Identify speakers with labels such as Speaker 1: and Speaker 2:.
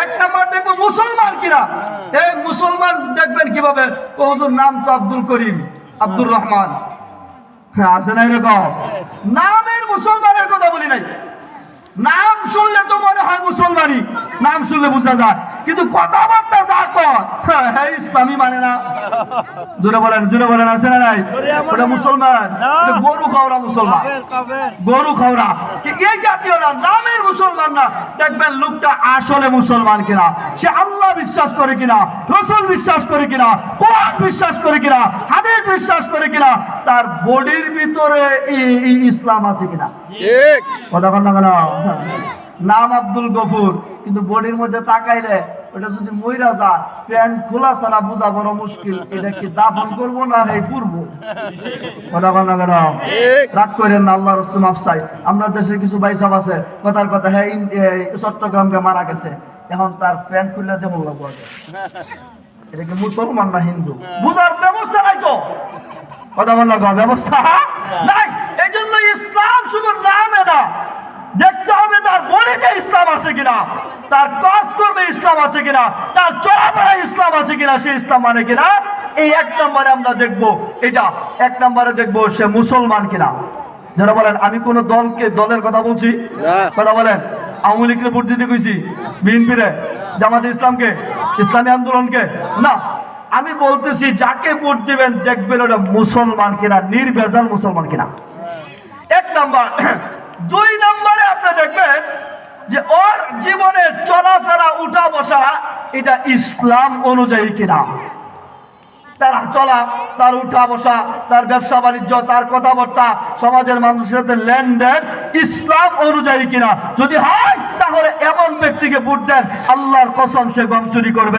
Speaker 1: এক নাম্বার দেখবো মুসলমান কিনা। এই মুসলমান দেখবেন কিভাবে, ওর নাম তো আব্দুল করিম, আব্দুর রহমান, আছে না এরকম? নামের মুসলমানের কথা বলি নাই, নাম শুনলে তো মনে হয় মুসলমানই, নাম শুনলে বোঝা যায়, কিন্তু কথাবার্তা যা কয় ইসলামী মানে না। জোরে বলেন আছে না নাই? ওটা মুসলমান, গরু খাওয়া মুসলমান, গরু খাওয়া এই জাতীয় না, নামের মুসলমান না। দেখবেন লোকটা আসলে মুসলমান কিনা, সে আল্লাহ বিশ্বাস করে কিনা, রাসূল বিশ্বাস করে কিনা, কোরআন বিশ্বাস করে কিনা, হাদিস বিশ্বাস করে কিনা, তার বডির ভিতরে ইসলাম আছে কিনা। ঠিক কথা বল না কেন? নাম আব্দুল গফুর, কিন্তু বডির মধ্যে তাকাইলে ওটা যদি মইরা যায়, প্যান্ট খোলা ছাড়া বোঝা বড় মুশকিল। এটা কি দাফন করবো না এই পূর্ব? কথা বল না কেন? রাগ করেন না, আল্লাহ রাসূল মাফ চাই। আমরা দেশে কিছু ভাই সাহেব আছে, কথার কথা, হ্যাঁ চট্টগ্রামকে মারা গেছে, এখন তার প্যান্ট খুললে দেবো লাগবো। এটা কি মুসলমান না হিন্দু? বুঝার ব্যবস্থা নাই তো। কথা বল না, ব্যবস্থা নাই। এই জন্য ইসলাম শুধু নামে না, দেখতে হবে তার বডিতে ইসলাম আছে কিনা, তার কাজ করবে ইসলাম আছে কিনা, তার চলাফেরায় ইসলাম আছে কিনা, সে ইসলাম মানে কিনা। এই এক নম্বরে আমরা দেখবো, এটা এক নম্বরে দেখবো সে মুসলমান কিনা। যারা বলেন আমি কোন দলের কথা বলছি, কথা বলেন আওয়ামী লীগকে ভোট দিতে কইছি, বিএনপিরে, জামাতে ইসলামকে, ইসলামী আন্দোলনকে না, আমি বলতেছি যাকে ভোট দিবেন দেখবেন ওটা মুসলমান কিনা, নির্ভেজাল মুসলমান কিনা। এক নাম্বার। দুই নম্বরে আপনি দেখবেন যে ওর জীবনের চলাফেরা উঠা বসা এটা ইসলাম অনুযায়ী কিনা, তার চলা, তার উঠা বসা, তার ব্যবসা বাণিজ্য, তার কথাবার্তা, সমাজের মানুষের সাথে লেনদেন ইসলাম অনুযায়ী কিনা। যদি হয় তাহলে এমন ব্যক্তিকে ভোট দেন, আল্লাহর কসম সে গম চুরি করবে।